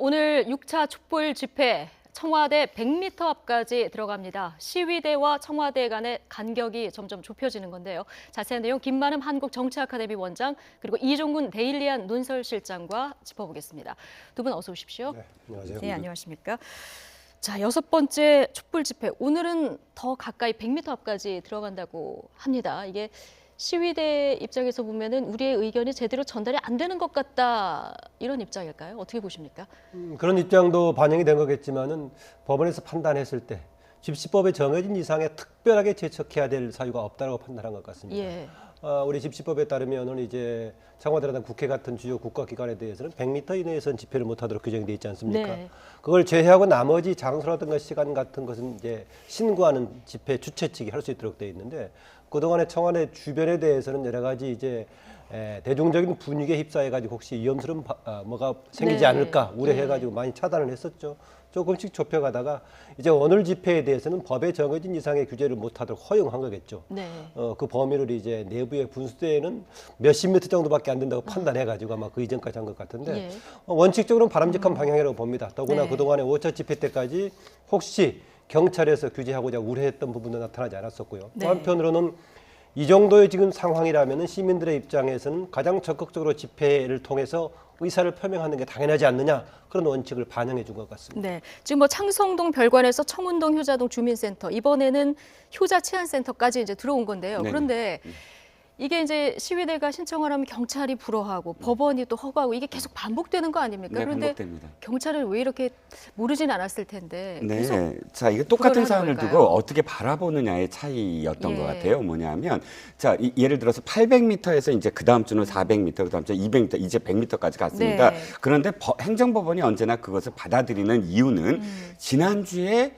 오늘 6차 촛불 집회 청와대 100m 앞까지 들어갑니다. 시위대와 청와대 간의 간격이 점점 좁혀지는 건데요. 자세한 내용 김만흠 한국정치아카데미 원장 그리고 이종군 데일리안 논설실장과 짚어보겠습니다. 두 분 어서 오십시오. 네, 안녕하세요. 네, 안녕하십니까. 자, 6번째 촛불 집회. 오늘은 더 가까이 100m 앞까지 들어간다고 합니다. 이게 시위대 입장에서 보면은 우리의 의견이 제대로 전달이 안 되는 것 같다 이런 입장일까요? 어떻게 보십니까? 그런 입장도 반영이 된 거겠지만은 법원에서 판단했을 때 집시법에 정해진 이상의 특별하게 제척해야 될 사유가 없다고 판단한 것 같습니다. 예. 우리 집시법에 따르면은 이제 청와대라든 국회 같은 주요 국가기관에 대해서는 100m 이내에서는 집회를 못하도록 규정이 돼 있지 않습니까? 네. 그걸 제외하고 나머지 장소라든가 시간 같은 것은 이제 신고하는 집회 주최 측이 할 수 있도록 돼 있는데 그동안에 청와대 주변에 대해서는 여러 가지 이제 대중적인 분위기에 휩싸여가지고 혹시 위험스러운 뭐가 생기지 네. 않을까 우려해가지고 많이 차단을 했었죠. 조금씩 좁혀가다가 이제 오늘 집회에 대해서는 법에 정해진 이상의 규제를 못하도록 허용한 거겠죠. 네. 그 범위를 이제 내부의 분수대에는 몇십 미터 정도밖에 안 된다고 판단해가지고 아마 그 이전까지 한 것 같은데 예. 원칙적으로는 바람직한 방향이라고 봅니다. 더구나 네. 그동안에 5차 집회 때까지 혹시 경찰에서 규제하고자 우려했던 부분도 나타나지 않았었고요. 네. 또 한편으로는 이 정도의 지금 상황이라면 시민들의 입장에서는 가장 적극적으로 집회를 통해서 의사를 표명하는 게 당연하지 않느냐 그런 원칙을 반영해 준 것 같습니다. 네. 지금 뭐 창성동 별관에서 청운동 효자동 주민센터 이번에는 효자 치안센터까지 이제 들어온 건데요. 네네. 그런데 이게 이제 시위대가 신청을 하면 경찰이 불허하고 법원이 또 허가하고 이게 계속 반복되는 거 아닙니까? 네, 그런데 반복됩니다. 경찰은 왜 이렇게 모르진 않았을 텐데 네, 계속 자 이게 똑같은 불허를 사안을 하는 두고 걸까요? 어떻게 바라보느냐의 차이였던 예. 것 같아요. 뭐냐면 자 예를 들어서 800m에서 이제 그 다음 주는 400m, 그 다음 주 200m, 이제 100m까지 갔습니다. 네. 그런데 행정법원이 언제나 그것을 받아들이는 이유는 지난주에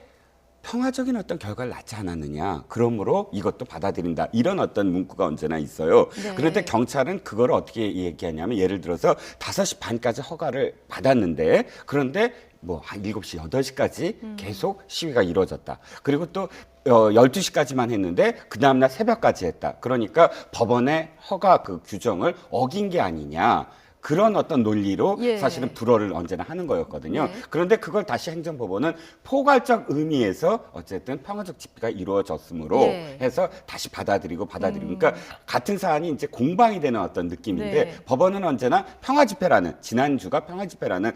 평화적인 어떤 결과를 낳지 않았느냐. 그러므로 이것도 받아들인다. 이런 어떤 문구가 언제나 있어요. 네. 그런데 경찰은 그걸 어떻게 얘기하냐면 예를 들어서 5시 반까지 허가를 받았는데 그런데 뭐 한 7시, 8시까지 계속 시위가 이루어졌다. 그리고 또 12시까지만 했는데 그 다음날 새벽까지 했다. 그러니까 법원의 허가 그 규정을 어긴 게 아니냐. 그런 어떤 논리로 예. 사실은 불허를 언제나 하는 거였거든요. 네. 그런데 그걸 다시 행정법원은 포괄적 의미에서 어쨌든 평화적 집회가 이루어졌으므로 예. 해서 다시 받아들이고 그러니까 같은 사안이 이제 공방이 되는 어떤 느낌인데 네. 법원은 언제나 평화 집회라는 지난주가 평화 집회라는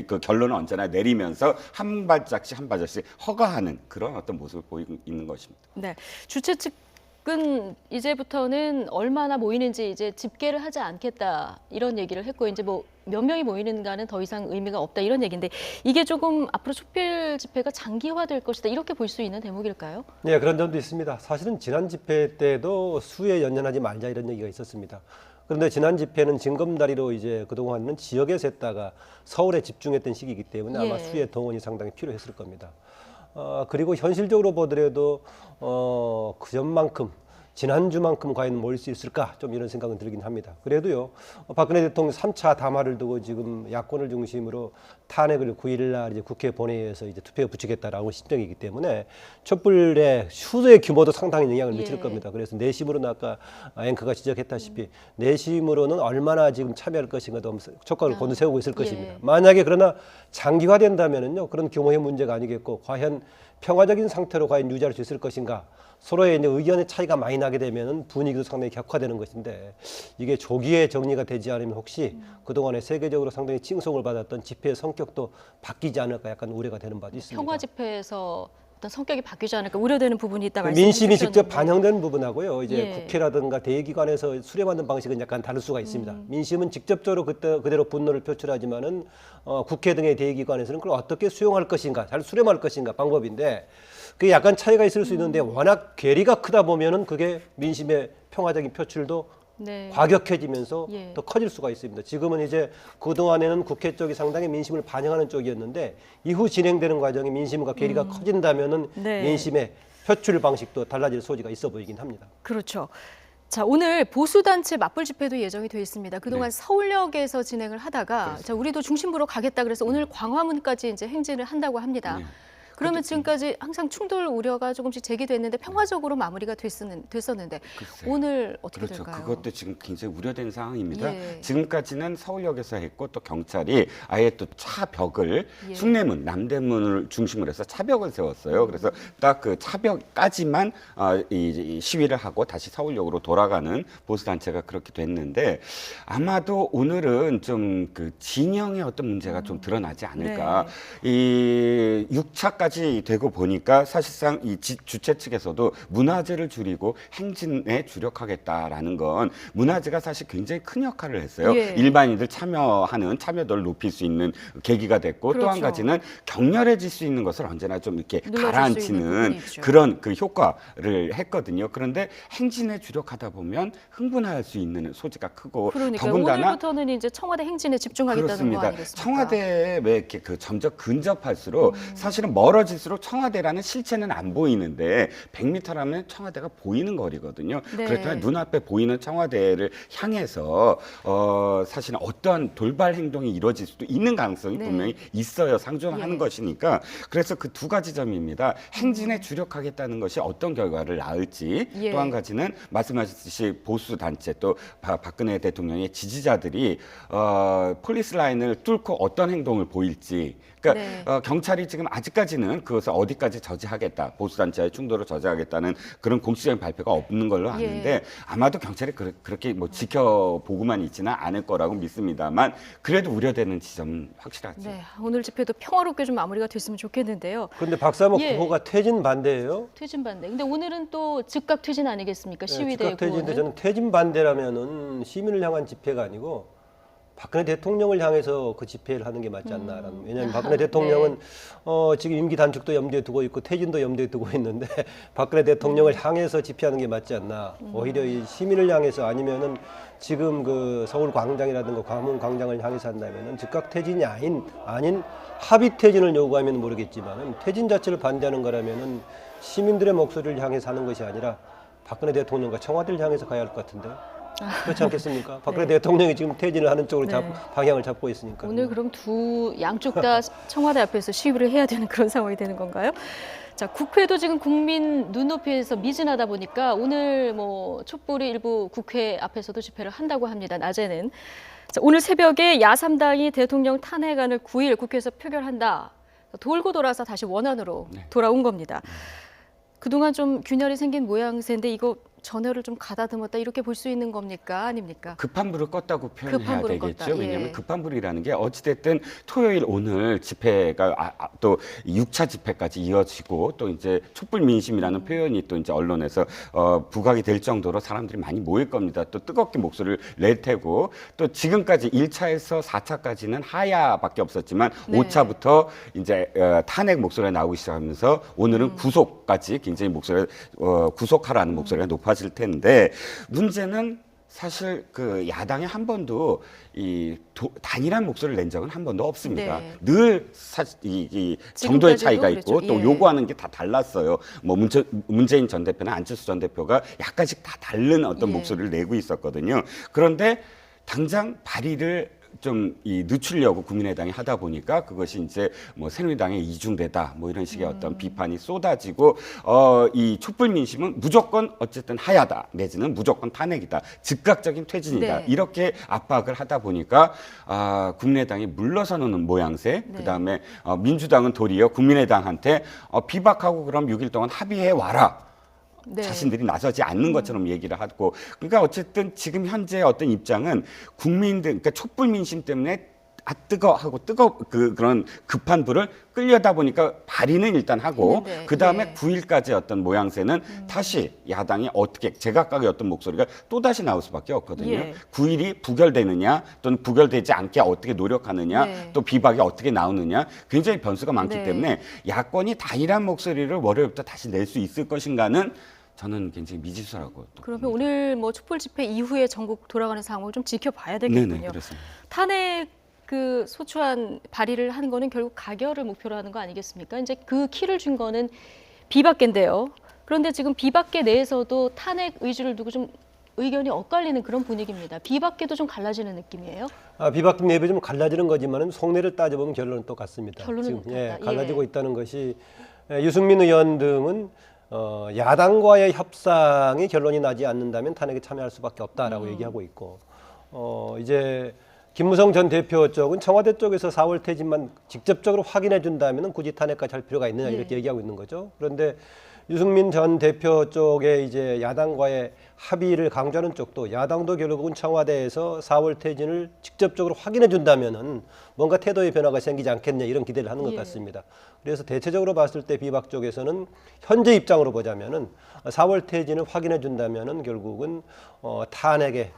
그 결론을 언제나 내리면서 한 발짝씩 한 발짝씩 허가하는 그런 어떤 모습을 보이고 있는 것입니다. 네. 주최 측은 이제부터는 얼마나 모이는지 이제 집계를 하지 않겠다 이런 얘기를 했고 이제 뭐 몇 명이 모이는가는 더 이상 의미가 없다 이런 얘기인데 이게 조금 앞으로 촛불 집회가 장기화될 것이다 이렇게 볼 수 있는 대목일까요? 네, 그런 점도 있습니다. 사실은 지난 집회 때도 수에 연연하지 말자 이런 얘기가 있었습니다. 그런데 지난 집회는 징검다리로 이제 그동안은 지역에서 했다가 서울에 집중했던 시기이기 때문에 아마 예. 수의 동원이 상당히 필요했을 겁니다. 그리고 현실적으로 보더라도 그전만큼 지난주만큼 과연 모일 수 있을까 좀 이런 생각은 들긴 합니다. 그래도요 박근혜 대통령 3차 담화를 두고 지금 야권을 중심으로 탄핵을 9일 날 이제 국회 본회의에서 이제 투표에 붙이겠다라고 신청이기 때문에 촛불의 수의 규모도 상당히 영향을 미칠 예. 겁니다. 그래서 내심으로는 아까 앵커가 지적했다시피 내심으로는 얼마나 지금 참여할 것인가도 한번 촉각을 곤두세우고 있을 예. 것입니다. 만약에 그러나 장기화된다면은요 그런 규모의 문제가 아니겠고 과연 평화적인 상태로 과연 유지할 수 있을 것인가 서로의 이제 의견의 차이가 많이 나게 되면은 분위기도 상당히 격화되는 것인데 이게 조기에 정리가 되지 않으면 혹시 그동안에 세계적으로 상당히 칭송을 받았던 집회의 성격도 바뀌지 않을까 약간 우려가 되는 바도 있습니다. 평화 집회에서 어떤 성격이 바뀌지 않을까 우려되는 부분이 있다 그 말씀해 민심이 직접 주셨는데. 반영된 부분하고요. 이제 예. 국회라든가 대기관에서 수렴하는 방식은 약간 다를 수가 있습니다. 민심은 직접적으로 그대로 분노를 표출하지만은 국회 등의 대기관에서는 그걸 어떻게 수용할 것인가, 잘 수렴할 것인가 방법인데 그게 약간 차이가 있을 수 있는데 워낙 괴리가 크다 보면은 그게 민심의 평화적인 표출도 네. 과격해지면서 예. 더 커질 수가 있습니다. 지금은 이제 그동안에는 국회 쪽이 상당히 민심을 반영하는 쪽이었는데 이후 진행되는 과정에 민심과 괴리가 커진다면은 네. 민심의 표출 방식도 달라질 소지가 있어 보이긴 합니다. 그렇죠. 자, 오늘 보수단체 맞불 집회도 예정이 되어 있습니다. 그동안 서울역에서 진행을 하다가 자, 우리도 중심부로 가겠다 그래서 오늘 광화문까지 이제 행진을 한다고 합니다. 네. 그러면 지금까지 항상 충돌 우려가 조금씩 제기됐는데 평화적으로 마무리가 됐었는데 글쎄요. 오늘 어떻게 그렇죠. 될까요? 그것도 지금 굉장히 우려된 상황입니다. 예. 지금까지는 서울역에서 했고 또 경찰이 아예 또 차벽을 예. 숭례문, 남대문을 중심으로 해서 차벽을 세웠어요. 그래서 딱 그 차벽까지만 이 시위를 하고 다시 서울역으로 돌아가는 보수단체가 그렇게 됐는데 아마도 오늘은 좀 그 진영의 어떤 문제가 좀 드러나지 않을까. 네. 이 6차까지 되고 보니까 사실상 이 주최 측에서도 문화재를 줄이고 행진에 주력하겠다라는 건 문화재가 사실 굉장히 큰 역할을 했어요. 예. 일반인들 참여하는 참여도를 높일 수 있는 계기가 됐고 또 한 그렇죠. 가지는 격렬해질 수 있는 것을 언제나 좀 이렇게 눌러줄 수 있는 가라앉히는 부분이 있죠. 그런 그 효과를 했거든요. 그런데 행진에 주력하다 보면 흥분할 수 있는 소지가 크고 그러니까 더군다나 오늘부터는 이제 청와대 행진에 집중하겠다는 거 그렇습니다. 아니겠습니까? 청와대에 왜 이렇게 그 점점 근접할수록 사실은 멀어질수록 청와대라는 실체는 안 보이는데 100m라면 청와대가 보이는 거리거든요. 네. 그렇다면 눈앞에 보이는 청와대를 향해서 사실은 어떤 돌발 행동이 이루어질 수도 있는 가능성이 네. 분명히 있어요. 상존하는 예. 것이니까. 그래서 그 두 가지 점입니다. 행진에 주력하겠다는 것이 어떤 결과를 낳을지 예. 또 한 가지는 말씀하셨듯이 보수 단체 또 박근혜 대통령의 지지자들이 폴리스 라인을 뚫고 어떤 행동을 보일지. 그러니까 네. 경찰이 지금 아직까지는 그것을 어디까지 저지하겠다, 보수단체의 충돌을 저지하겠다는 그런 공식적인 발표가 없는 걸로 아는데 예. 아마도 경찰이 그렇게 뭐 지켜보고만 있지는 않을 거라고 믿습니다만 그래도 우려되는 지점은 확실하죠. 네, 오늘 집회도 평화롭게 좀 마무리가 됐으면 좋겠는데요. 그런데 박사모 예. 후보가 퇴진 반대예요. 퇴진 반대. 근데 오늘은 또 즉각 퇴진 아니겠습니까? 시위대 즉각 퇴진인데 구호는. 저는 퇴진 반대라면은 시민을 향한 집회가 아니고 박근혜 대통령을 향해서 그 집회를 하는 게 맞지 않나라는. 왜냐하면 박근혜 대통령은 지금 임기 단축도 염두에 두고 있고 퇴진도 염두에 두고 있는데 박근혜 대통령을 향해서 집회하는 게 맞지 않나. 오히려 이 시민을 향해서 아니면은 지금 그 서울 광장이라든가 광화문 광장을 향해서 한다면은 즉각 퇴진이 아닌 합의 퇴진을 요구하면 모르겠지만은 퇴진 자체를 반대하는 거라면은 시민들의 목소리를 향해서 하는 것이 아니라 박근혜 대통령과 청와대를 향해서 가야 할 것 같은데. 그렇지 않겠습니까? 박근혜 대통령이 지금 퇴진을 하는 쪽으로 네. 방향을 잡고 있으니까. 오늘 그럼 양쪽 다 청와대 앞에서 시위를 해야 되는 그런 상황이 되는 건가요? 자, 국회도 지금 국민 눈높이에서 미진하다 보니까 오늘 뭐 촛불이 일부 국회 앞에서도 집회를 한다고 합니다. 낮에는. 자, 오늘 새벽에 야3당이 대통령 탄핵안을 9일 국회에서 표결한다. 돌고 돌아서 다시 원안으로 돌아온 겁니다. 그동안 좀 균열이 생긴 모양새인데 이거 전열을 좀 가다듬었다 이렇게 볼 수 있는 겁니까? 아닙니까? 급한 불을 껐다고 표현해야 급한 불을 되겠죠. 껐다. 왜냐하면 예. 급한 불이라는 게 어찌됐든 토요일 오늘 집회가 또 6차 집회까지 이어지고 또 이제 촛불 민심이라는 표현이 또 이제 언론에서 부각이 될 정도로 사람들이 많이 모일 겁니다. 또 뜨겁게 목소리를 낼 테고 또 지금까지 1차에서 4차까지는 하야밖에 없었지만 네. 5차부터 이제 탄핵 목소리가 나오기 시작하면서 오늘은 구속까지 굉장히 구속하라는 목소리가 높아질 텐데 문제는 사실 그 야당이 한 번도 단일한 목소리를 낸 적은 한 번도 없습니다. 네. 늘 이 정도의 차이가 지금까지도 있고 그랬죠. 또 예. 요구하는 게 다 달랐어요. 뭐 문재인 전 대표나 안철수 전 대표가 약간씩 다 다른 어떤 예. 목소리를 내고 있었거든요. 그런데 당장 발의를 좀 늦추려고 국민의당이 하다 보니까 그것이 이제 뭐 새누리당의 이중대다 뭐 이런 식의 어떤 비판이 쏟아지고 이 촛불 민심은 무조건 어쨌든 하야다 내지는 무조건 탄핵이다 즉각적인 퇴진이다 네. 이렇게 압박을 하다 보니까 국민의당이 물러서는 모양새 네. 그다음에 민주당은 도리어 국민의당한테 비박하고 그럼 6일 동안 합의해 와라. 네. 자신들이 나서지 않는 것처럼 얘기를 하고 그러니까 어쨌든 지금 현재 어떤 입장은 국민들 그러니까 촛불 민심 때문에 그런 급한 불을 끌려다 보니까 발의는 일단 하고 했는데, 그 다음에 예. 9일까지 어떤 모양새는 다시 야당이 어떻게 제각각의 어떤 목소리가 또 다시 나올 수밖에 없거든요. 예. 9일이 부결되느냐 또는 부결되지 않게 어떻게 노력하느냐 네. 또 비박이 어떻게 나오느냐 굉장히 변수가 많기 네. 때문에 야권이 단일한 목소리를 월요일부터 다시 낼 수 있을 것인가는 저는 굉장히 미지수라고. 그러면 오늘 뭐 촛불 집회 이후에 전국 돌아가는 상황을 좀 지켜봐야 되겠군요. 네네 그렇습니다. 탄핵 그 소추안 발의를 하는 거는 결국 가결을 목표로 하는 거 아니겠습니까? 이제 그 키를 준 거는 비박계인데요. 그런데 지금 비박계 내에서도 탄핵 의지를 두고 좀 의견이 엇갈리는 그런 분위기입니다. 비박계도 좀 갈라지는 느낌이에요. 비박계 내부 좀 갈라지는 거지만은 속내를 따져보면 결론은 똑같습니다. 결론은 지금 같다. 갈라지고 있다는 것이 유승민 의원 등은 야당과의 협상이 결론이 나지 않는다면 탄핵에 참여할 수밖에 없다라고 얘기하고 있고 이제 김무성 전 대표 쪽은 청와대 쪽에서 4월 퇴진만 직접적으로 확인해 준다면 굳이 탄핵까지 할 필요가 있느냐 이렇게 얘기하고 있는 거죠. 그런데 유승민 전 대표 쪽에 이제 야당과의 합의를 강조하는 쪽도 야당도 결국은 청와대에서 4월 퇴진을 직접적으로 확인해 준다면은 뭔가 태도의 변화가 생기지 않겠냐 이런 기대를 하는 것 같습니다. 그래서 대체적으로 봤을 때 비박 쪽에서는 현재 입장으로 보자면은 4월 퇴진을 확인해 준다면은 결국은 탄핵에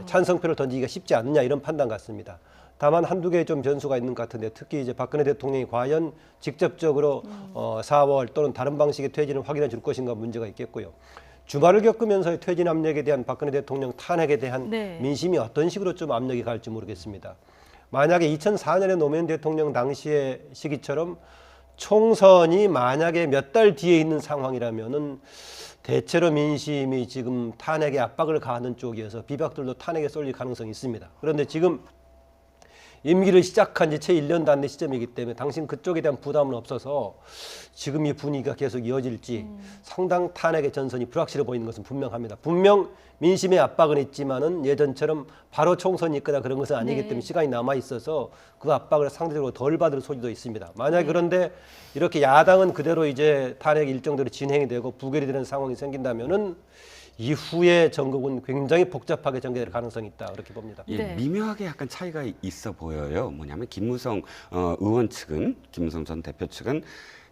찬성표를 던지기가 쉽지 않느냐 이런 판단 같습니다. 다만 한두 개의 좀 변수가 있는 것 같은데 특히 이제 박근혜 대통령이 과연 직접적으로 4월 또는 다른 방식의 퇴진을 확인해 줄 것인가 문제가 있겠고요. 주말을 겪으면서의 퇴진 압력에 대한 박근혜 대통령 탄핵에 대한 민심이 어떤 식으로 좀 압력이 갈지 모르겠습니다. 만약에 2004년에 노무현 대통령 당시의 시기처럼 총선이 만약에 몇 달 뒤에 있는 상황이라면은 대체로 민심이 지금 탄핵에 압박을 가하는 쪽이어서 비박들도 탄핵에 쏠릴 가능성이 있습니다. 그런데 지금 임기를 시작한 지 채 1년도 안 된 시점이기 때문에 당신 그쪽에 대한 부담은 없어서 지금 이 분위기가 계속 이어질지 상당 탄핵의 전선이 불확실해 보이는 것은 분명합니다. 분명 민심의 압박은 있지만은 예전처럼 바로 총선이 있거나 그런 것은 아니기 때문에 시간이 남아 있어서 그 압박을 상대적으로 덜 받을 소지도 있습니다. 만약 그런데 이렇게 야당은 그대로 이제 탄핵 일정대로 진행이 되고 부결이 되는 상황이 생긴다면은 이후에 전국은 굉장히 복잡하게 전개될 가능성이 있다 그렇게 봅니다. 예, 미묘하게 약간 차이가 있어 보여요. 뭐냐면 김무성 의원 측은 김무성 전 대표 측은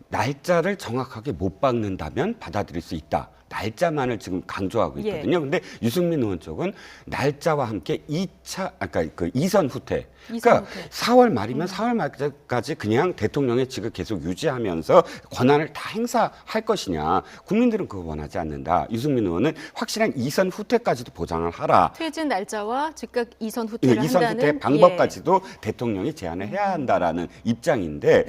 날짜를 정확하게 못 박는다면 받아들일 수 있다. 날짜만을 지금 강조하고 있거든요. 근데 유승민 의원 쪽은 날짜와 함께 2차, 아까 그 이선 후퇴. 그러니까 4월 말이면 4월 말까지 그냥 대통령의 직을 계속 유지하면서 권한을 다 행사할 것이냐. 국민들은 그거 원하지 않는다. 유승민 의원은 확실한 이선 후퇴까지도 보장을 하라. 퇴진 날짜와 즉각 이선 후퇴를 이선 한다는 후퇴 방법까지도 대통령이 제안을 해야 한다라는 입장인데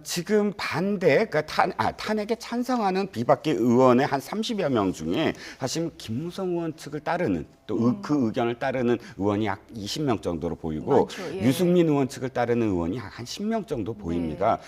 지금 반대, 그러니까 탄핵에 찬성하는 비박계 의원의 한 30여 명 중에 사실 김무성 의원 측을 따르는 또 그 의견을 따르는 의원이 약 20명 정도로 보이고 유승민 의원 측을 따르는 의원이 한 10명 정도 보입니다.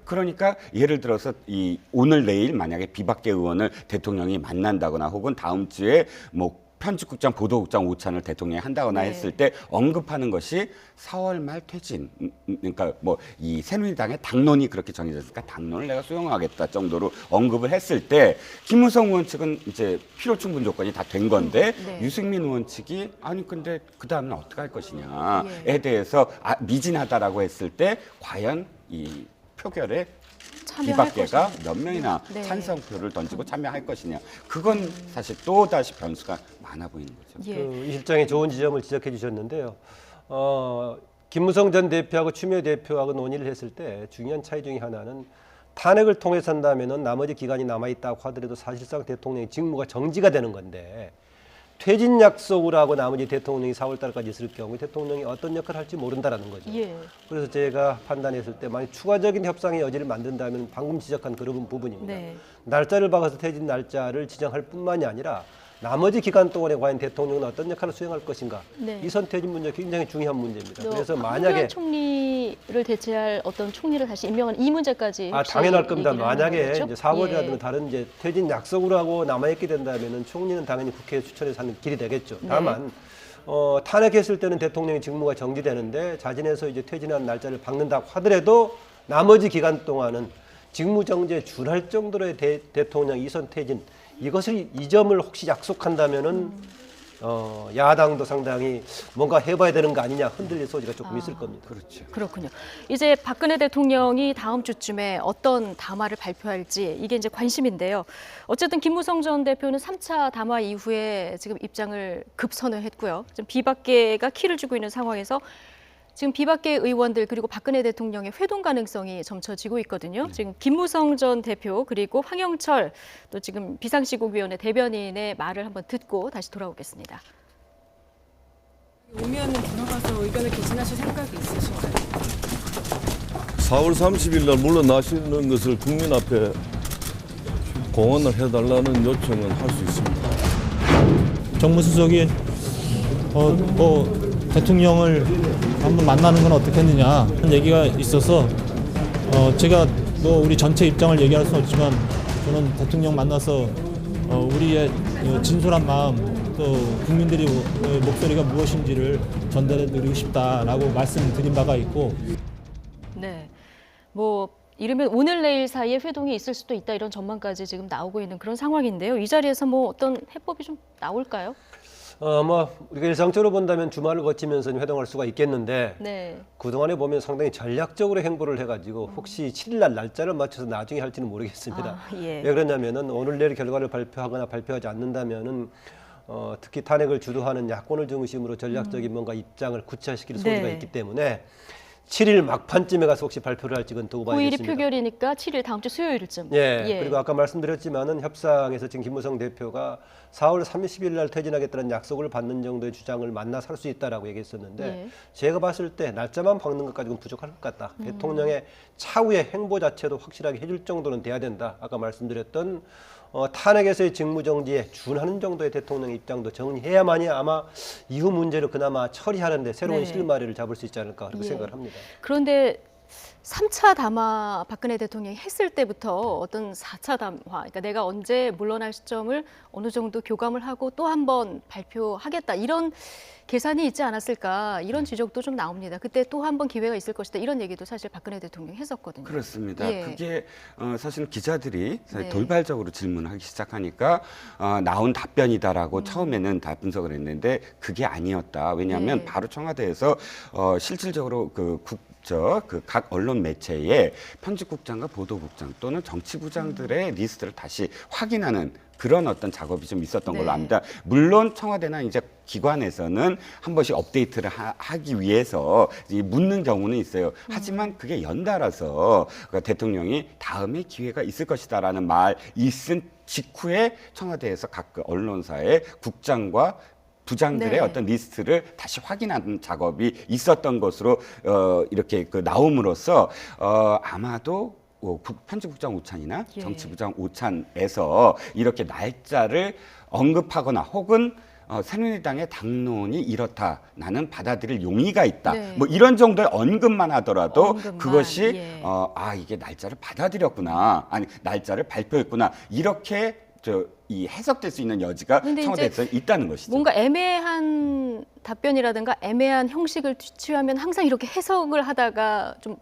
그러니까 예를 들어서 이 오늘 내일 만약에 비박계 의원을 대통령이 만난다거나 혹은 다음 주에 뭐 편집국장, 보도국장 오찬을 대통령이 한다거나 했을 때 언급하는 것이 4월 말 퇴진. 그러니까 뭐 이 새누리당의 당론이 그렇게 정해졌으니까 당론을 내가 수용하겠다 정도로 언급을 했을 때 김무성 의원 측은 이제 필요 충분 조건이 다 된 건데 유승민 의원 측이 아니 근데 그 다음은 어떻게 할 것이냐에 대해서 미진하다라고 했을 때 과연 이 표결에 비박계가 몇 명이나 찬성표를 던지고 참여할 것이냐. 그건 사실 또다시 변수가 많아 보이는 거죠. 이 실장이 좋은 지점을 지적해 주셨는데요. 김무성 전 대표하고 추미애 대표하고 논의를 했을 때 중요한 차이 중에 하나는 탄핵을 통해서 한다면은 나머지 기간이 남아있다고 하더라도 사실상 대통령의 직무가 정지가 되는 건데 퇴진 약속을 하고 나머지 대통령이 4월 달까지 있을 경우 대통령이 어떤 역할을 할지 모른다라는 거죠. 그래서 제가 판단했을 때 만약 추가적인 협상의 여지를 만든다면 방금 지적한 그런 부분입니다. 날짜를 박아서 퇴진 날짜를 지정할 뿐만이 아니라 나머지 기간 동안에 과연 대통령은 어떤 역할을 수행할 것인가. 이 선퇴진 문제 굉장히 중요한 문제입니다. 그래서 만약에 총리를 대체할 어떤 총리를 다시 임명하는 이 문제까지 당연할 겁니다. 만약에 이제 4월이라든가 다른 이제 퇴진 약속을 하고 남아있게 된다면은 총리는 당연히 국회에 추천해서 하는 길이 되겠죠. 다만 탄핵했을 때는 대통령의 직무가 정지되는데 자진해서 이제 퇴진한 날짜를 박는다고 하더라도 나머지 기간 동안은 직무 정지에 준할 정도로의 대통령 이선 퇴진 이것을 이 점을 혹시 약속한다면은 야당도 상당히 뭔가 해봐야 되는 거 아니냐 흔들릴 소지가 조금 있을 겁니다. 그렇죠. 그렇군요. 이제 박근혜 대통령이 다음 주쯤에 어떤 담화를 발표할지 이게 이제 관심인데요. 어쨌든 김무성 전 대표는 3차 담화 이후에 지금 입장을 급선회했고요. 지금 비박계가 키를 주고 있는 상황에서 지금 비박계 의원들 그리고 박근혜 대통령의 회동 가능성이 점쳐지고 있거든요. 지금 김무성 전 대표 그리고 황영철 또 지금 비상시국위원회 대변인의 말을 한번 듣고 다시 돌아오겠습니다. 오면 들어가서 의견을 개진하실 생각이 있으신가요? 4월 30일 날 물러나시는 것을 국민 앞에 공언을 해달라는 요청은 할 수 있습니다. 정무수석이 뭐 대통령을 한번 만나는 건 어떻겠느냐 하는 얘기가 있어서 제가 뭐 우리 전체 입장을 얘기할 수는 없지만 저는 대통령 만나서 우리의 진솔한 마음 또 국민들이 목소리가 무엇인지를 전달해드리고 싶다라고 말씀드린 바가 있고. 네. 뭐 이르면 오늘 내일 사이에 회동이 있을 수도 있다 이런 전망까지 지금 나오고 있는 그런 상황인데요. 이 자리에서 뭐 어떤 해법이 좀 나올까요? 뭐 우리가 일상적으로 본다면 주말을 거치면서 회동할 수가 있겠는데 네. 그동안에 보면 상당히 전략적으로 행보를 해가지고 혹시 7일 날 날짜를 맞춰서 나중에 할지는 모르겠습니다. 예. 왜 그러냐면은 오늘 내일 결과를 발표하거나 발표하지 않는다면은 특히 탄핵을 주도하는 야권을 중심으로 전략적인 뭔가 입장을 구체화시킬 소지가 네. 있기 때문에 7일 막판쯤에 가서 혹시 발표를 할지 그건 두고 9일이 봐야겠습니다. 표결이니까 7일 다음 주 수요일쯤. 예. 그리고 아까 말씀드렸지만은 협상에서 지금 김무성 대표가 4월 30일 날 퇴진하겠다는 약속을 받는 정도의 주장을 만나 살 수 있다라고 얘기했었는데 예. 제가 봤을 때 날짜만 박는 것 가지고는 부족할 것 같다. 대통령의 차후의 행보 자체도 확실하게 해줄 정도는 돼야 된다. 아까 말씀드렸던 탄핵에서의 직무정지에 준하는 정도의 대통령의 입장도 정리해야만이 아마 이후 문제를 그나마 처리하는데 새로운 네. 실마리를 잡을 수 있지 않을까 그렇게 예. 생각을 합니다. 그런데 3차 담화 박근혜 대통령이 했을 때부터 어떤 4차 담화, 그러니까 내가 언제 물러날 시점을 어느 정도 교감을 하고 또 한 번 발표하겠다 이런 계산이 있지 않았을까 이런 지적도 좀 나옵니다. 그때 또 한 번 기회가 있을 것이다 이런 얘기도 사실 박근혜 대통령이 했었거든요. 그렇습니다. 예. 그게 사실 기자들이 네. 돌발적으로 질문하기 시작하니까 나온 답변이다라고 처음에는 다 분석을 했는데 그게 아니었다. 왜냐하면 네. 바로 청와대에서 실질적으로 그 각 언론 매체에 편집국장과 보도국장 또는 정치부장들의 리스트를 다시 확인하는 그런 어떤 작업이 좀 있었던 네. 걸로 압니다. 물론 청와대나 이제 기관에서는 한 번씩 업데이트를 하기 위해서 묻는 경우는 있어요. 하지만 그게 연달아서 그러니까 대통령이 다음에 기회가 있을 것이다라는 말 있은 직후에 청와대에서 각 그 언론사의 국장과 부장들의 네. 어떤 리스트를 다시 확인하는 작업이 있었던 것으로 이렇게 그 나옴으로써 아마도 편집국장 오찬이나 예. 정치부장 오찬에서 이렇게 날짜를 언급하거나 혹은 새누리당의 당론이 이렇다. 나는 받아들일 용의가 있다. 네. 뭐 이런 정도의 언급만 하더라도 언급만, 그것이 예. 이게 날짜를 받아들였구나. 아니 날짜를 발표했구나. 이렇게 이 해석될 수 있는 여지가 근데 청와대에서 있다는 것이죠. 뭔가 애매한 답변이라든가 애매한 형식을 취하면 항상 이렇게 해석을 하다가 좀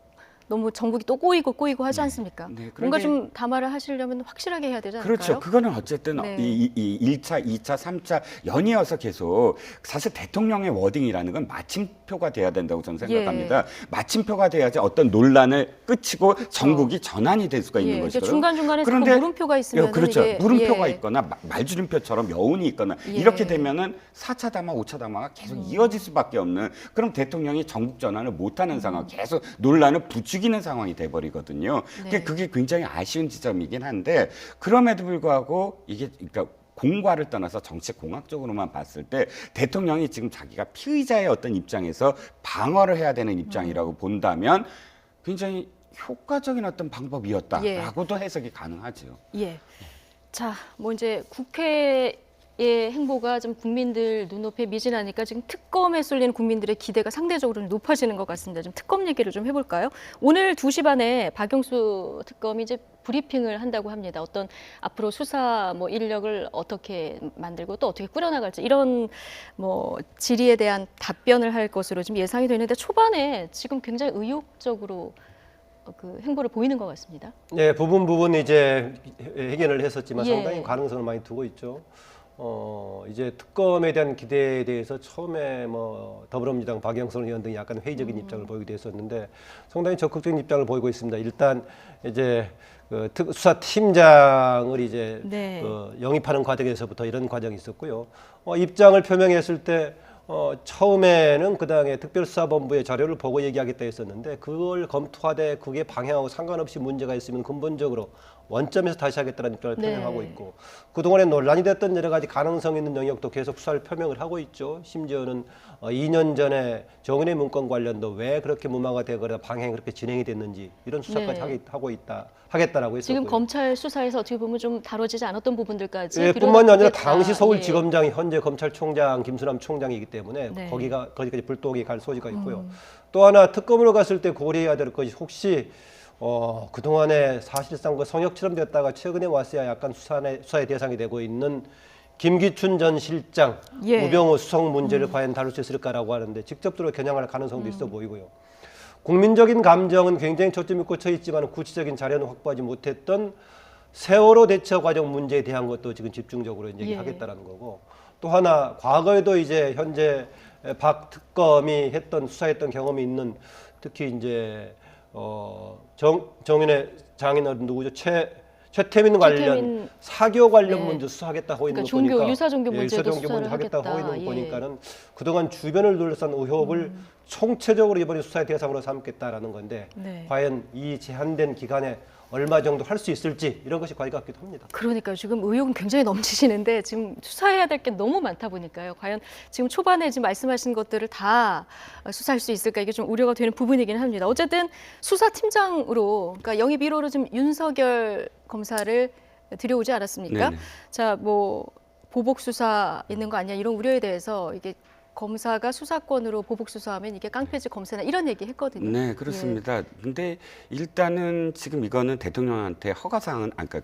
너무 정국이 또 꼬이고 하지 않습니까? 네, 뭔가 그런데- 좀 담화를 하시려면 확실하게 해야 되지 않을까요? 그렇죠. 그거는 어쨌든 네. 이 1차, 2차, 3차 연이어서 계속 사실 대통령의 워딩이라는 건 마침표가 돼야 된다고 저는 생각합니다. 예. 마침표가 돼야지 어떤 논란을 끝이고 전국이 전환이 될 수가 있는 예, 것이거든요. 중간중간에 자꾸 물음표가 있으면 그렇죠. 이게, 물음표가 예. 있거나 말줄임표처럼 여운이 있거나 예. 이렇게 되면은 4차 담화, 5차 담화가 계속 이어질 수밖에 없는 그럼 대통령이 전국 전환을 못하는 상황, 계속 논란을 부추기는 상황이 돼버리거든요. 네. 그게 굉장히 아쉬운 지점이긴 한데 그럼에도 불구하고 이게 그러니까 공과를 떠나서 정치 공학적으로만 봤을 때 대통령이 지금 자기가 피의자의 어떤 입장에서 방어를 해야 되는 입장이라고 본다면 굉장히 효과적인 어떤 방법이었다라고도 해석이 가능하죠. 예. 자, 뭐 이제 국회의 행보가 좀 국민들 눈높이에 미진하니까 지금 특검에 쏠리는 국민들의 기대가 상대적으로 좀 높아지는 것 같습니다. 좀 특검 얘기를 좀 해볼까요? 오늘 2시 반에 박영수 특검이 이제 브리핑을 한다고 합니다. 어떤 앞으로 수사 뭐 인력을 어떻게 만들고 또 어떻게 꾸려나갈지 이런 뭐 질의에 대한 답변을 할 것으로 지금 예상이 되는데 초반에 지금 굉장히 의욕적으로 그 행보를 보이는 것 같습니다. 네, 부분 이제 회견을 했었지만 예. 상당히 가능성을 많이 두고 있죠. 이제 특검에 대한 기대에 대해서 처음에 뭐 더불어민주당 박영선 의원 등이 약간 회의적인 입장을 보이기도 했었는데 상당히 적극적인 입장을 보이고 있습니다. 일단 이제 그 수사팀장을 이제 네. 영입하는 과정에서부터 이런 과정이 있었고요. 입장을 표명했을 때 처음에는 그 당에 특별수사본부의 자료를 보고 얘기하겠다 했었는데 그걸 검토하되 그게 방향하고 상관없이 문제가 있으면 근본적으로 원점에서 다시 하겠다는 입장을 네. 표명하고 있고 그동안에 논란이 됐던 여러 가지 가능성 있는 영역도 계속 수사를 표명을 하고 있죠. 심지어는 2년 전에 정은혜 문건 관련도 왜 그렇게 무마가 되거나 방향이 그렇게 진행이 됐는지 이런 수사까지 네. 하겠다라고 했었고요. 지금 검찰 수사에서 어떻게 보면 좀 다뤄지지 않았던 부분들까지 예, 들여다보겠다. 뿐만이 아니라 당시 예. 서울지검장이 현재 검찰총장 김수남 총장이기 때문에 네. 거기까지 불똥이 갈 소지가 있고요. 또 하나 특검으로 갔을 때 고려해야 될 것이 혹시 그동안에 사실상 그 성역처럼 됐다가 최근에 왔어야 약간 수사의 대상이 되고 있는 김기춘 전 실장, 예. 우병우 수석 문제를 과연 다룰 수 있을까라고 하는데 직접적으로 겨냥할 가능성도 있어 보이고요. 국민적인 감정은 굉장히 초점이 꽂혀 있지만 구체적인 자료는 확보하지 못했던 세월호 대처 과정 문제에 대한 것도 지금 집중적으로 이제 예. 하겠다라는 거고 또 하나 과거에도 이제 현재 박 특검이 수사했던 경험이 있는 특히 이제 정윤회 장인어른 누구죠? 최태민 관련 최태민. 사교 관련 네. 문제 수사하겠다고 있는 그러니까 거 보니까 유사종교 문제도 유사종교 수사를 문제 하겠다고 하겠다. 있는 거 예. 보니까는 그동안 주변을 둘러싼 의혹을 총체적으로 이번에 수사의 대상으로 삼겠다라는 건데 네. 과연 이 제한된 기간에 얼마 정도 할 수 있을지 이런 것이 과제 같기도 합니다. 그러니까 지금 의혹은 굉장히 넘치시는데 지금 수사해야 될 게 너무 많다 보니까요. 과연 지금 초반에 지금 말씀하신 것들을 다 수사할 수 있을까 이게 좀 우려가 되는 부분이긴 합니다. 어쨌든 수사팀장으로 그러니까 영입 1호로 지금 윤석열 검사를 들여오지 않았습니까? 네네. 자, 뭐 보복 수사 있는 거 아니야 이런 우려에 대해서 이게 검사가 수사권으로 보복 수사하면 이게 깡패지 검사나 이런 얘기 했거든요. 네, 그렇습니다. 근데 일단은 지금 이거는 대통령한테 허가사항은 아까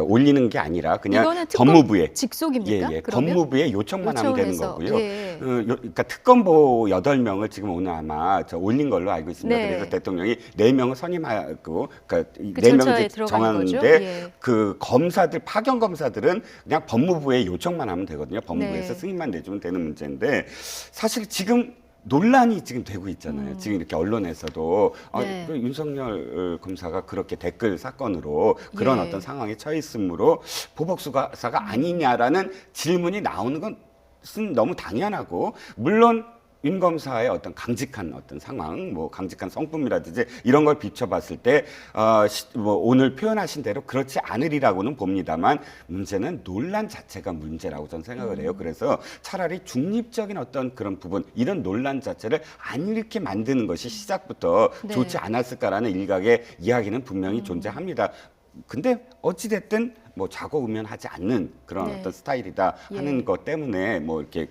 올리는 게 아니라 그냥 이거는 특검 법무부에 직속입니까? 예, 그러면? 법무부에 요청만 하면 되는 요청해서, 거고요. 예. 그러니까 특검보 8명을 지금 오늘 아마 올린 걸로 알고 있습니다. 네. 그래서 대통령이 4명을 선임하고 그러니까 그 4명을 절차에 이제 들어가는 거죠? 정하는데 예. 그 검사들 파견 검사들은 그냥 법무부에 요청만 하면 되거든요. 법무부에서 네. 승인만 내주면 되는 문제인데 사실 지금 논란이 지금 되고 있잖아요. 지금 이렇게 언론에서도 네. 그 윤석열 검사가 그렇게 댓글 사건으로 그런 예. 어떤 상황에 처했으므로 보복 수사가 아니냐라는 질문이 나오는 것은 너무 당연하고 물론 윤 검사의 어떤 강직한 어떤 상황, 뭐 강직한 성품이라든지 이런 걸 비춰봤을 때 뭐 오늘 표현하신 대로 그렇지 않으리라고는 봅니다만 문제는 논란 자체가 문제라고 저는 생각을 해요. 그래서 차라리 중립적인 어떤 그런 부분, 이런 논란 자체를 안 일으키게 만드는 것이 시작부터 네. 좋지 않았을까라는 일각의 이야기는 분명히 존재합니다. 근데 어찌됐든 뭐 좌고우면하지 않는 그런 네. 어떤 스타일이다 하는 예. 것 때문에 뭐 이렇게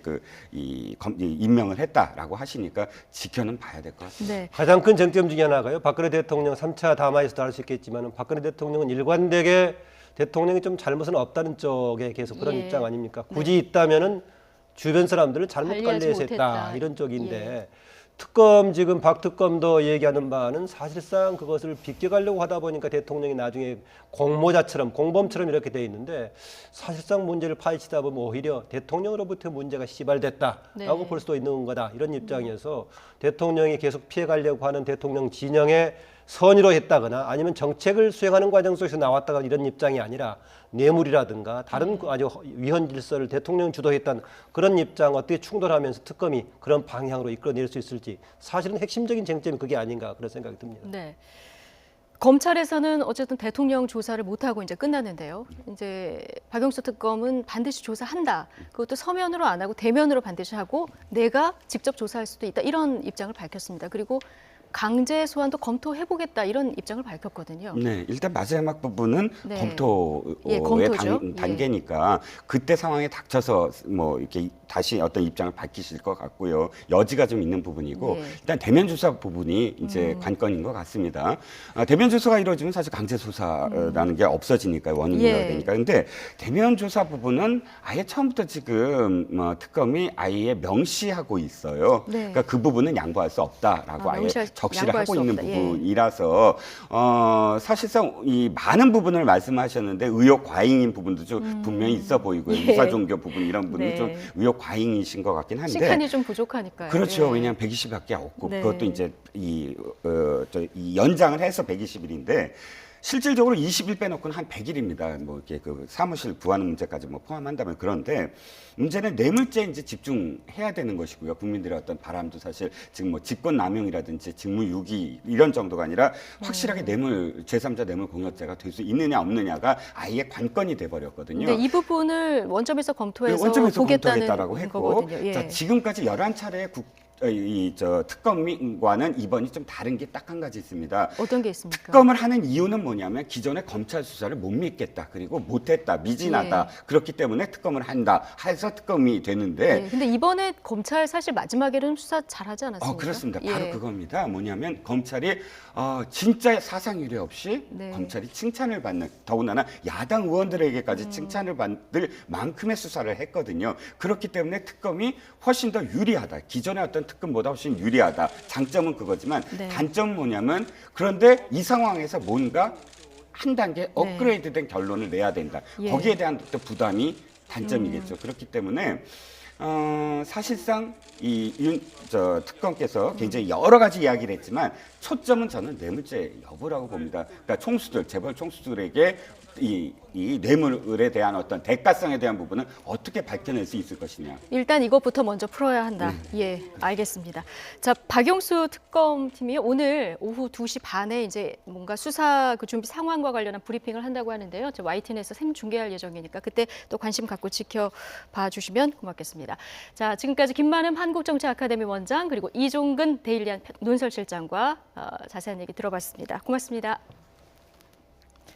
이 임명을 했다라고 하시니까 지켜는 봐야 될 것 같습니다. 네. 가장 큰 쟁점 중에 하나가요. 박근혜 대통령 3차 담화에서도 할 수 있겠지만 박근혜 대통령은 일관되게 대통령이 좀 잘못은 없다는 쪽에 계속 그런 예. 입장 아닙니까? 굳이 있다면은 주변 사람들은 잘못 관리하지 관리해서 못했다. 했다 이런 쪽인데 예. 특검 지금 박 특검도 얘기하는 바는 사실상 그것을 비껴가려고 하다 보니까 대통령이 나중에 공모자처럼 공범처럼 이렇게 돼 있는데 사실상 문제를 파헤치다 보면 오히려 대통령으로부터 문제가 시발됐다라고 네. 볼 수도 있는 거다 이런 입장이어서 대통령이 계속 피해가려고 하는 대통령 진영의 선의로 했다거나 아니면 정책을 수행하는 과정 속에서 나왔다가 이런 입장이 아니라 뇌물이라든가 다른 아주 위헌 질서를 대통령 주도했던 그런 입장 어떻게 충돌하면서 특검이 그런 방향으로 이끌어낼 수 있을지 사실은 핵심적인 쟁점이 그게 아닌가 그런 생각이 듭니다. 네. 검찰에서는 어쨌든 대통령 조사를 못하고 이제 끝났는데요. 이제 박영수 특검은 반드시 조사한다. 그것도 서면으로 안 하고 대면으로 반드시 하고 내가 직접 조사할 수도 있다. 이런 입장을 밝혔습니다. 그리고 강제 소환도 검토해보겠다 이런 입장을 밝혔거든요. 네, 일단 마지막 부분은 네. 검토의 예, 검토죠. 단계니까 그때 상황에 닥쳐서 뭐 이렇게 다시 어떤 입장을 밝히실 것 같고요. 여지가 좀 있는 부분이고 예. 일단 대면 조사 부분이 이제 관건인 것 같습니다. 대면 조사가 이루어지면 사실 강제 조사라는 게 없어지니까요. 원인이가 예. 되니까. 근데 대면 조사 부분은 아예 처음부터 지금 특검이 아예 명시하고 있어요. 네. 그러니까 그 부분은 양보할 수 없다라고 아예 적시를 양보할 하고 수 있는 없다. 예. 부분이라서 사실상 이 많은 부분을 말씀하셨는데 의혹 과잉인 부분도 좀 분명히 있어 보이고요. 예. 유사종교 부분 이런 부분이 네. 좀 의혹 과잉이신 것 같긴 한데 시간이 좀 부족하니까요. 그렇죠. 예. 왜냐하면 120밖에 없고 네. 그것도 이제 이 연장을 해서 120일인데 실질적으로 20일 빼놓고는 한 100일입니다. 뭐 이렇게 그 사무실 구하는 문제까지 뭐 포함한다면. 그런데 문제는 뇌물죄에 이제 집중해야 되는 것이고요. 국민들의 어떤 바람도 사실 지금 뭐 직권 남용이라든지 직무유기 이런 정도가 아니라 확실하게 제3자 뇌물 공여죄가 될 수 있느냐 없느냐가 아예 관건이 돼 버렸거든요. 근데 이 부분을 원점에서 검토해서 원점에서 보겠다는 검토하겠다라고 했고, 거거든요. 예. 자, 지금까지 11차례 특검과는 이번이 좀 다른 게 딱 한 가지 있습니다. 어떤 게 있습니까? 특검을 하는 이유는 뭐냐면 기존의 검찰 수사를 못 믿겠다, 그리고 못했다, 미진하다, 그렇기 때문에 특검을 한다 해서 특검이 되는데, 예. 근데 이번에 검찰 사실 마지막에는 수사 잘하지 않았습니까? 그렇습니다. 바로 예. 그겁니다. 뭐냐면 검찰이 진짜 사상 유례 없이 네. 검찰이 칭찬을 받는, 더군다나 야당 의원들에게까지 칭찬을 받을 만큼의 수사를 했거든요. 그렇기 때문에 특검이 훨씬 더 유리하다. 기존의 어떤 특검보다 훨씬 유리하다. 장점은 그거지만 네. 단점은 뭐냐면, 그런데 이 상황에서 뭔가 한 단계 업그레이드된 결론을 내야 된다. 예. 거기에 대한 또 부담이 단점이겠죠. 그렇기 때문에 사실상 특검께서 굉장히 여러 가지 이야기를 했지만 초점은 저는 뇌물죄 여부라고 봅니다. 그러니까 재벌 총수들에게 이 뇌물에 대한 어떤 대가성에 대한 부분은 어떻게 밝혀낼 수 있을 것이냐. 일단 이것부터 먼저 풀어야 한다. 예, 알겠습니다. 자, 박용수 특검팀이 오늘 오후 2시 반에 이제 뭔가 수사 그 준비 상황과 관련한 브리핑을 한다고 하는데요. 저 YTN에서 생중계할 예정이니까 그때 또 관심 갖고 지켜봐 주시면 고맙겠습니다. 자, 지금까지 김만흠 한국정치아카데미 원장 그리고 이종근 데일리안 논설실장과 자세한 얘기 들어봤습니다. 고맙습니다.